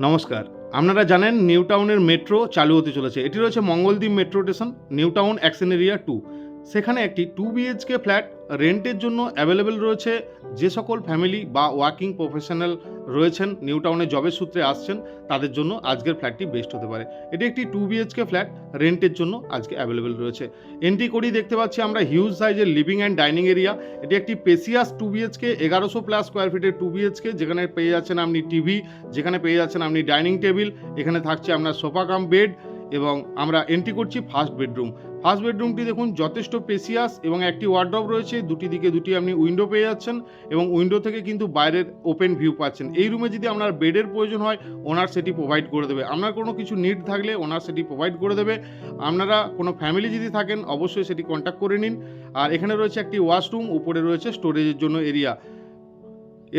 নমস্কার। আপনারা জানেন নিউ টাউনের মেট্রো চালু হতে চলেছে। এটি রয়েছে Mangaldeep metro station, new town action area 2। সেখানে একটি 2 বিএইচকে ফ্ল্যাট রেন্টের জন্য অ্যাভেলেবেল রয়েছে। যে সকল ফ্যামিলি বা ওয়ার্কিং প্রফেশনাল রয়েছেন, নিউ টাউনে জবের সূত্রে আসছেন, তাদের জন্য আজকের ফ্ল্যাটটি বেস্ট হতে পারে। এটি একটি 2 বিএইচকে ফ্ল্যাট রেন্টের জন্য আজকে অ্যাভেলেবেল রয়েছে। এন্ট্রি করেই দেখতে পাচ্ছি আমরা হিউজ সাইজের লিভিং অ্যান্ড ডাইনিং এরিয়া। এটি একটি স্পেসিয়াস 2 বিএইচকে 1100+ স্কোয়ার ফিটের 2 বিএইচকে, যেখানে পেয়ে যাচ্ছেন আপনি টিভি, যেখানে পেয়ে যাচ্ছেন আপনি ডাইনিং টেবিল, এখানে থাকছে আপনার সোফা কাম বেড। এবং আমরা এন্ট্রি করছি ফার্স্ট বেডরুম। ফার্স্ট বেডরুমটি দেখুন যথেষ্ট স্পেসিয়াস এবং একটি ওয়ার্ডরোব রয়েছে, দুটি দিকে দুটি আপনি উইন্ডো পেয়ে যাচ্ছেন এবং উইন্ডো থেকে কিন্তু বাইরের ওপেন ভিউ পাচ্ছেন। এই রুমে যদি আপনার বেডের প্রয়োজন হয়, ওনার সেটি প্রোভাইড করে দেবে। আপনার কোনো কিছু নিড থাকলে ওনার সেটি প্রোভাইড করে দেবে। আপনারা কোনো ফ্যামিলি যদি থাকেন, অবশ্যই সেটি কন্ট্যাক্ট করে নিন। আর এখানে রয়েছে একটি ওয়াশরুম, উপরে রয়েছে স্টোরেজের জন্য এরিয়া।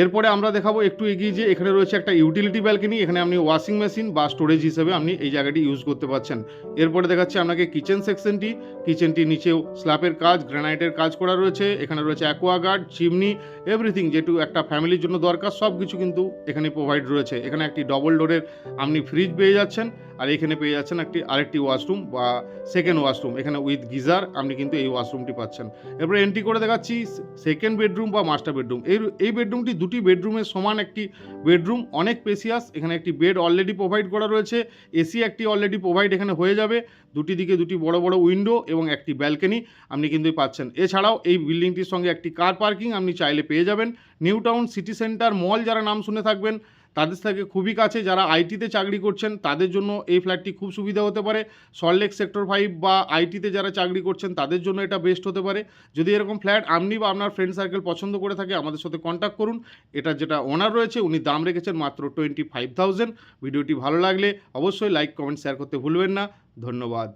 এরপরে আমরা দেখাবো একটু এগিয়ে যে এখানে রয়েছে একটা ইউটিলিটি ব্যালকনি। এখানে আপনি ওয়াশিং মেশিন বা স্টোরেজ হিসেবে আপনি এই জায়গাটি ইউজ করতে পারছেন। এরপরে দেখাচ্ছি আপনাকে কিচেন সেকশনটি। কিচেনটি নিচেও স্ল্যাবের কাজ, গ্রানাইটের কাজ করা রয়েছে। এখানে রয়েছে অ্যাকোয়াগার্ড, চিমনি, এভরিথিং যেটু একটা ফ্যামিলির জন্য দরকার, সব কিছু কিন্তু এখানে প্রোভাইড রয়েছে। এখানে একটি ডবল ডোরের আপনি ফ্রিজ পেয়ে যাচ্ছেন। আর এখানে পেয়ে যাচ্ছেন আরেকটি ওয়াশরুম বা সেকেন্ড ওয়াশরুম, এখানে উইথ গিজার আপনি কিন্তু এই ওয়াশরুমটি পাচ্ছেন। এরপরে এন্ট্রি করে দেখাচ্ছি সেকেন্ড বেডরুম বা মাস্টার বেডরুম। এই বেডরুমটি দুটি বেডরুমের সমান একটি বেডরুম, অনেক স্পেসিয়াস। এখানে একটি বেড অলরেডি প্রোভাইড করা রয়েছে, এসি একটি অলরেডি প্রোভাইড এখানে হয়ে যাবে। দুটি দিকে দুটি বড় বড় উইন্ডো এবং একটি ব্যালকনি আপনি কিন্তু পাচ্ছেন। এছাড়াও এই বিল্ডিংটির সঙ্গে একটি কার পার্কিং আপনি চাইলে পেয়ে যাবেন। নিউ টাউন সিটি সেন্টার মল যারা নাম শুনে থাকবেন, তাদের থেকে খুবই কাছে। যারা আইটিতে চাকরি করছেন, তাদের জন্য এই ফ্ল্যাটটি খুব সুবিধা হতে পারে। সল্টলেক সেক্টর 5 বা আইটিতে যারা চাকরি করছেন, তাদের জন্য এটা বেস্ট হতে পারে। যদি এরকম ফ্ল্যাট আপনি বা আপনার ফ্রেন্ড সার্কেল পছন্দ করে থাকে, আমাদের সাথে কন্ট্যাক্ট করুন। এটার যেটা ওনার রয়েছে, উনি দাম রেখেছেন মাত্র 25,000। ভিডিওটি ভালো লাগলে অবশ্যই লাইক, কমেন্ট, শেয়ার করতে ভুলবেন না। ধন্যবাদ।